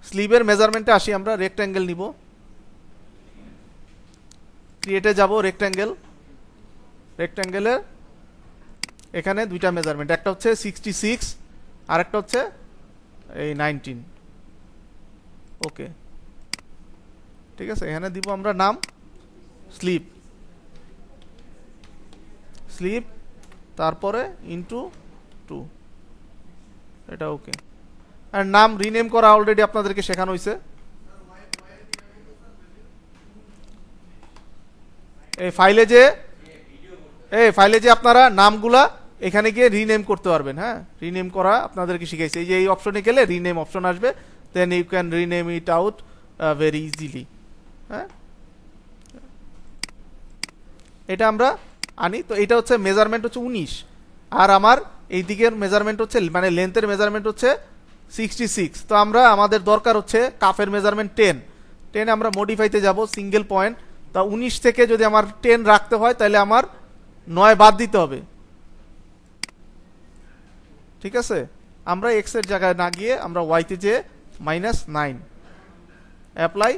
স্লিভের মেজারমেন্টে আসি আমরা, রেক্ট্যাঙ্গেল নিব, ক্রিয়েটে যাব, রেক্ট্যাঙ্গেলের এখানে দুইটা মেজারমেন্ট, একটা হচ্ছে 66 আর একটা হচ্ছে এই 19। ওকে, ঠিক আছে। এখানে দিব আমরা নাম স্লিপ, তারপরে ইনটু 2, এটা ওকে। আর নাম রিনেম করা অলরেডি আপনাদেরকে শেখানো হয়েছে। এই ফাইলে যে আপনারা নামগুলা এখানে গিয়ে রিনেম করতে পারবেন। হ্যাঁ, রিনেম করা আপনাদেরকে শিখাইছে। এই যে এই অপশনে গেলে রিনেম অপশন আসবে, then you can rename it out very easily. হ্যাঁ, এটা আমরা আনি। তো এটা হচ্ছে মেজারমেন্ট হচ্ছে 19, আর আমার এই দিকের মেজারমেন্ট হচ্ছে মানে লেন্থের মেজারমেন্ট হচ্ছে 66। তো আমরা আমাদের দরকার হচ্ছে কাফের মেজারমেন্ট 10 আমরা মডিফাইতে যাব, সিঙ্গেল পয়েন্ট। তা 19 থেকে যদি আমার 10 রাখতে হয় তাহলে আমার 9 বাদ দিতে হবে। ঠিক আছে, আমরা এক্স এর জায়গায় না গিয়ে আমরা ওয়াইতে যে -9 অ্যাপ্লাই,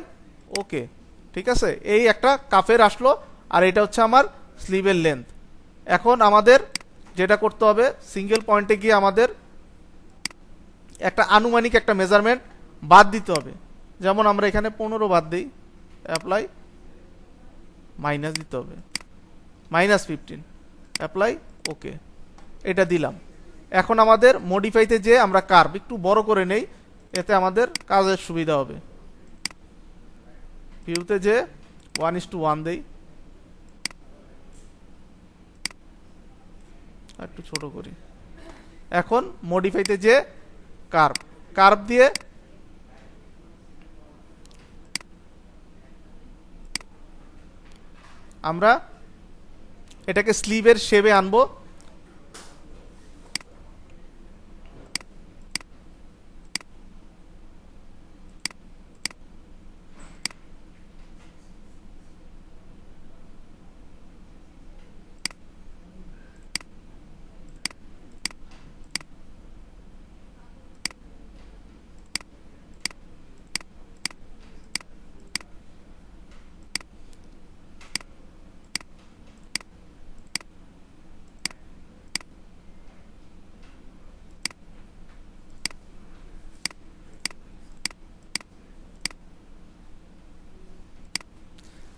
ওকে। ঠিক আছে, এই একটা কাফের আসলো, আর এটা হচ্ছে আমার স্লিভের লেন্থ। এখন আমাদের যেটা করতে হবে, সিঙ্গেল পয়েন্টে গিয়ে আমাদের একটা আনুমানিক একটা মেজারমেন্ট বাদ দিতে হবে। যেমন আমরা এখানে 15 বাদ দিই, অ্যাপ্লাই, মাইনাস দিতে হবে -15, অ্যাপ্লাই, ওকে, এটা দিলাম। এখন আমাদের মডিফাইতে যে আমরা কার্ভ একটু বড় করে নেই, এতে আমাদের কাজের সুবিধা হবে। ভিউতে যে 1:1 দেই, একটু ছোট করি। এখন মডিফাইতে যে কার্ভ দিয়ে আমরা এটাকে স্লিভের শেপে আনবো।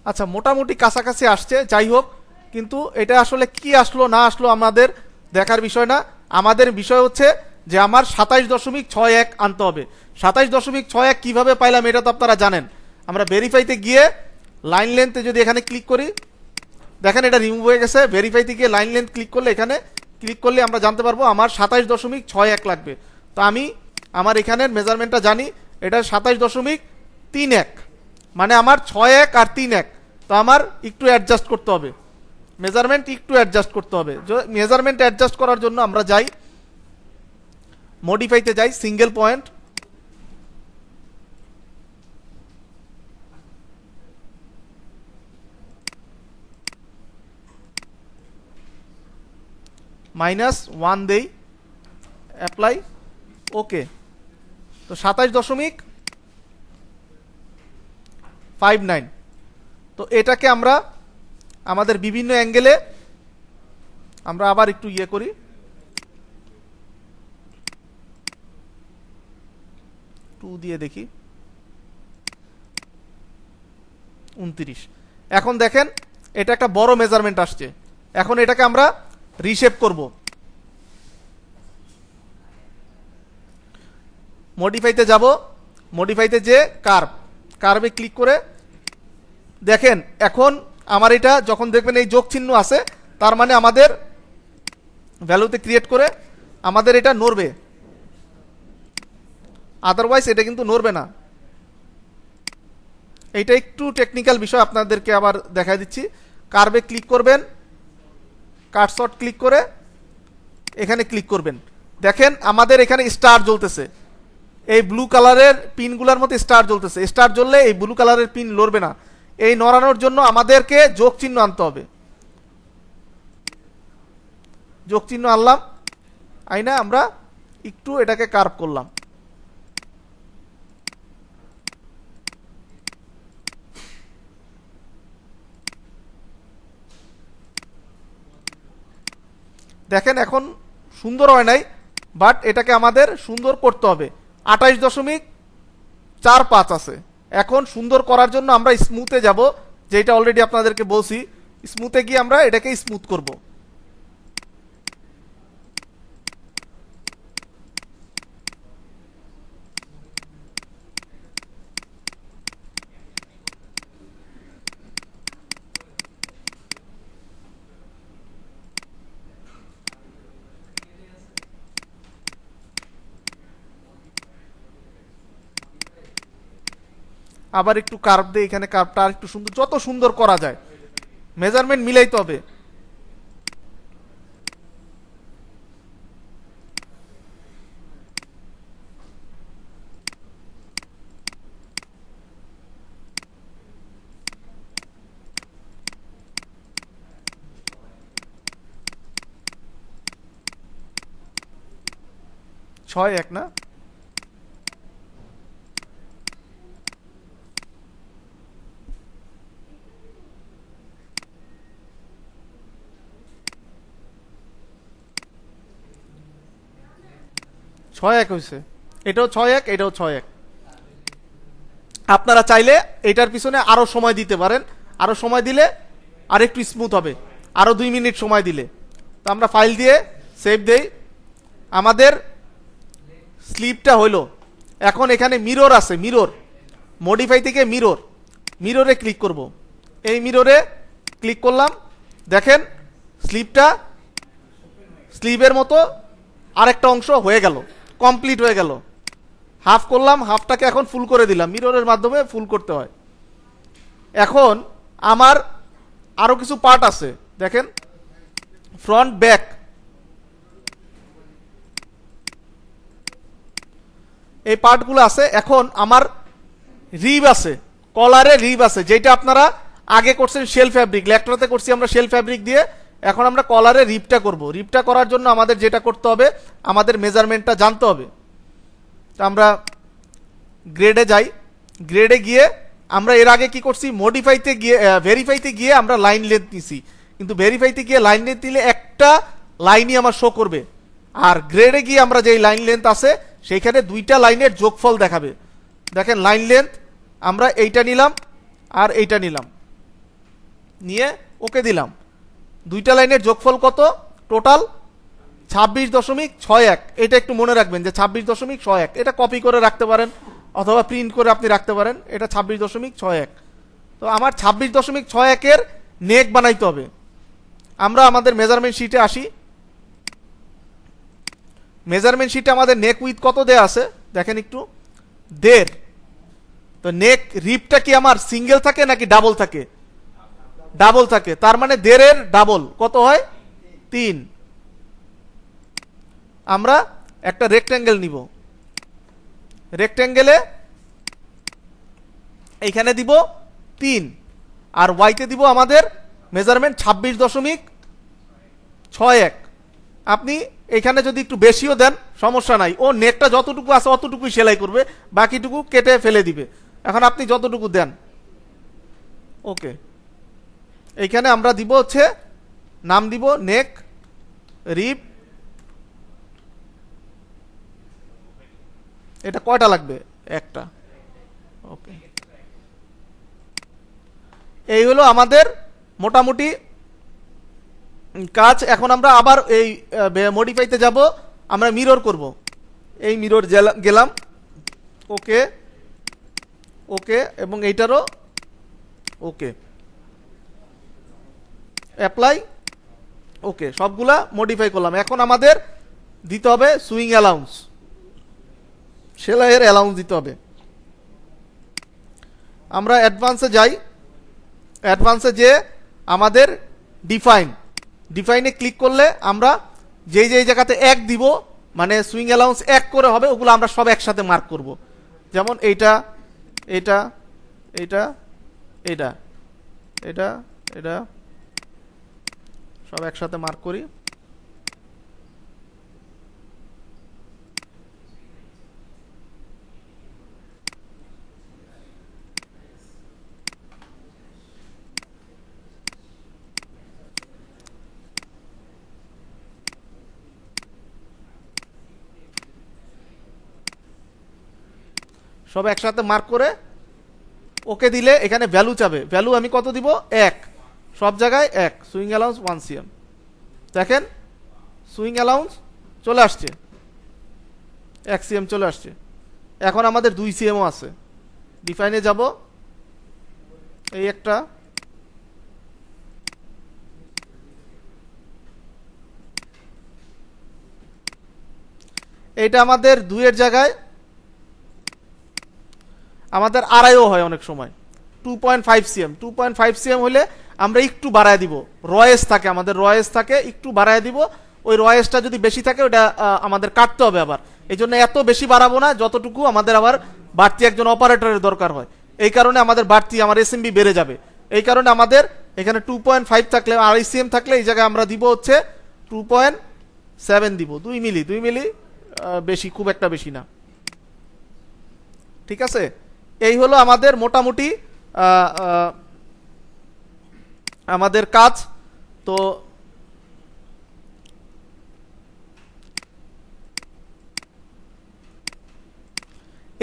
আচ্ছা, মোটামুটি কাছাকাছি আসছে, যাই হোক। কিন্তু এটা আসলে কি আসলো না আসলো আমাদের দেখার বিষয় না। আমাদের বিষয় হচ্ছে যে আমার 27.61 আনতে হবে। 27.61 কিভাবে পাইলাম এটা তো আপনারা জানেন। আমরা ভেরিফাইতে গিয়ে লাইন লেন্থে যদি এখানে ক্লিক করি, দেখেন এটা রিমুভ হয়ে গেছে। ভেরিফাইতে গিয়ে লাইন লেন্থ ক্লিক করলে, এখানে ক্লিক করলে আমরা জানতে পারবো আমার 27.61 লাগবে। তো আমি আমার এখানের মেজারমেন্টটা জানি, এটা 27.31, মানে আমার 61 আর 31। তো আমার একটু অ্যাডজাস্ট করতে হবে, মেজারমেন্ট একটু অ্যাডজাস্ট করতে হবে। মেজারমেন্ট অ্যাডজাস্ট করার জন্য আমরা যাই মডিফাইতে, যাই সিঙ্গেল পয়েন্ট, -1 দেই, অ্যাপ্লাই, ওকে। তো 27.59। তো এটাকে আমরা আমাদের বিভিন্ন অ্যাঙ্গেলে আমরা আবার একটু ইয়ে করি, 2 দিয়ে দেখি, 29। এখন দেখেন এটা একটা বড় মেজারমেন্ট আসছে। এখন এটাকে আমরা রিশেপ করব। মডিফাইতে যাব, মডিফাইতে যে কার্ভে ক্লিক করে দেখেন, এখন আমার এটা যখন দেখবেন এই যোগ চিহ্ন আছে, তার মানে আমাদের ভ্যালুতে ক্রিয়েট করে আমাদের এটা নড়বে, আদারওয়াইজ এটা কিন্তু নড়বে না। এইটা একটু টেকনিক্যাল বিষয়, আপনাদেরকে আবার দেখা দিচ্ছি। কার্ভে ক্লিক করবেন, কাটশট ক্লিক করে এখানে ক্লিক করবেন। দেখেন আমাদের এখানে স্টার জ্বলতেছে, এই ব্লু কালারের পিনগুলোর মধ্যে স্টার জ্বলতেছে। স্টার জ্বললে এই ব্লু কালারের পিন লড়বে না। এই নড়ানোর জন্য আমাদেরকে যোগ চিহ্ন আনতে হবে। যোগ চিহ্ন আনলাম, আইনা আমরা একটু এটাকে কার্ভ করলাম। দেখেন এখন সুন্দর হয় নাই, বাট এটাকে আমাদের সুন্দর করতে হবে। 28.45 আছে। এখন সুন্দর করার জন্য আমরা স্মুথে যাব, যেটা অলরেডি আপনাদেরকে বলছি। স্মুথে গিয়ে আমরা এটাকে স্মুথ করব। আবার একটু কার্ভ দিয়ে এখানে কার্ভটা আর একটু সুন্দর, যত সুন্দর করা যায় মেজারমেন্ট মিলাইতে হবে। ছয় এক না, ছয় এক হয়েছে। এটাও 6-1, এটাও 6-1। আপনারা চাইলে এটার পিছনে আরো সময় দিতে পারেন। আরো সময় দিলে আর একটু স্মুথ হবে, আরো 2 মিনিট সময় দিলে। তো আমরা ফাইল দিয়ে সেভ দেই। আমাদের স্লিপটা হইলো। এখন এখানে মিরর আছে, মিরর মডিফাই থেকে মিরর, মিররে ক্লিক করব। এই মিররে ক্লিক করলাম, দেখেন স্লিপটা স্লিভের মতো আরেকটা অংশ হয়ে গেল, কমপ্লিট হয়ে গেল। হাফ করলাম, হাফটাকে এখন ফুল করে দিলাম, মিররের মাধ্যমে ফুল করতে হয়। এখন আমার আরো কিছু পার্ট আছে, দেখেন ফ্রন্ট ব্যাক, এই পার্টগুলো আছে। এখন আমার রিব আছে, কলারে রিব আছে, যেটা আপনারা আগে করছেন শেল ফ্যাব্রিক, ল্যাকটাতে করছি আমরা শেল ফ্যাব্রিক দিয়ে। এখন আমরা কলারে রিবটা করব। রিবটা করার জন্য আমাদের যেটা করতে হবে, আমাদের মেজারমেন্টটা জানতে হবে। তো আমরা গ্রেডে যাই, গ্রেডে গিয়ে আমরা এর আগে কি করছি, মডিফাইতে গিয়ে ভেরিফাইতে গিয়ে আমরা লাইন লেন্থ নিছি, কিন্তু ভেরিফাইতে গিয়ে লাইন লেন্থ দিলে একটা লাইনই আমার শো করবে। আর গ্রেডে গিয়ে আমরা যেই লাইন লেন্থ আছে সেইখানে 2টা লাইনের যোগফল দেখাবে। দেখেন লাইন লেন্থ আমরা এইটা নিলাম আর এইটা নিলাম, নিয়ে ওকে দিলাম। 2টা লাইনের যোগফল কত, টোটাল 26.61। এটা একটু মনে রাখবেন যে 26.61। এটা কপি করে রাখতে পারেন অথবা প্রিন্ট করে আপনি রাখতে পারেন। এটা 26.61। তো আমার 26.61 এর নেক বানাইতে হবে। আমরা আমাদের মেজারমেন্ট শিটে আসি। মেজারমেন্ট শিটে আমাদের নেক উইথ কত দেয়া আছে দেখেন একটু, 1.5। তো নেক রিপটা কি আমার সিঙ্গেল থাকে নাকি ডাবল থাকে? ডাবল থাকে, তার মানে 1.5 এর ডাবল কত হয়, 3। আমরা একটা রেক্ট্যাঙ্গেল নিব, রেক্ট্যাঙ্গেলে এইখানে দিব 3 আর ওয়াইতে দিব আমাদের মেজারমেন্ট 26.61। আপনি এখানে যদি একটু বেশিও দেন সমস্যা নাই, ও নেকটা যতটুকু আছে অতটুকুই সেলাই করবে, বাকিটুকু কেটে ফেলে দিবে। এখন আপনি যতটুকু দেন, ওকে। এইখানে আমরা দিব হচ্ছে নাম দিব নেক রিপ। এটা কয়টা লাগবে, একটা, ওকে। এই হলো আমাদের মোটামুটি কাজ। এখন আমরা আবার এই মডিফাইতে যাব, আমরা মিরর করব। এই মিরর গেলাম, ওকে ওকে, এবং এইটারও ওকে, অ্যাপ্লাই, ওকে, সবগুলা মডিফাই করলাম। এখন আমাদের দিতে হবে সুইং অ্যালাউন্স, সেলাইয়ের অ্যালাউন্স দিতে হবে। আমরা অ্যাডভান্সে যাই, অ্যাডভান্সে যে আমাদের ডিফাইনে ক্লিক করলে আমরা যেই যেই জায়গাতে 1 দিব, মানে সুইং অ্যালাউন্স 1 করে হবে, ওগুলো আমরা সব একসাথে মার্ক করব। যেমন এইটা, এটা, এটা, এটা, এটা, এটা, সব একসাথে মার্ক করি। সব একসাথে মার্ক করে ওকে দিলে এখানে ভ্যালু চাবে। ভ্যালু আমি কত দিব? 1, সব জায়গায় 1। Swing allowance 1 cm। দেখেন সুইং অ্যালাউন্স চলে আসছে, 1 cm চলে আসছে। এখন আমাদের 2 cm আছে। ডিফাইনে যাব, এই একটা, এটা আমাদের 2 এর জায়গায় আমাদের আড়াইও হয় অনেক সময়। 2.5 cm, 2.5 cm হলে আমরা একটু বাড়ায় দিব। রয়েস থাকে, আমাদের রয়েস থাকে, একটু বাড়ায় দিব। ওই রয়েসটা যদি বেশি থাকে ওটা আমাদের কাটতে হবে আবার। এই জন্য এত বেশি বাড়াবো না, যতটুকু আমাদের আবার বাড়তি একজন অপারেটরের দরকার হয়। এই কারণে আমাদের বাড়তি আমার এসএমবি বেড়ে যাবে। এই কারণে আমাদের এখানে 2.5 থাকলে, 2.5 cm থাকলে এই জায়গায় আমরা দিব হচ্ছে 2.7 দিব। 2 মিলি, 2 মিলি বেশি, খুব একটা বেশি না। ঠিক আছে, এই হলো আমাদের মোটামুটি আমাদের কাজ। তো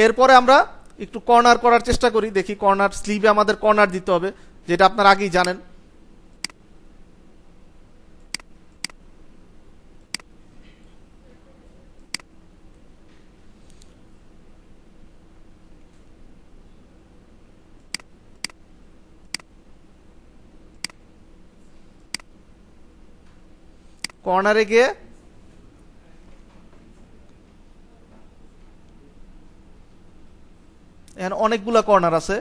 এরপরে আমরা একটু কর্নার করার চেষ্টা করি, দেখি কর্নার স্লিভে আমাদের কর্নার দিতে হবে, যেটা আপনারা আগেই জানেন। কর্নারে গিয়ে এখানে অনেকগুলা কর্নার আছে।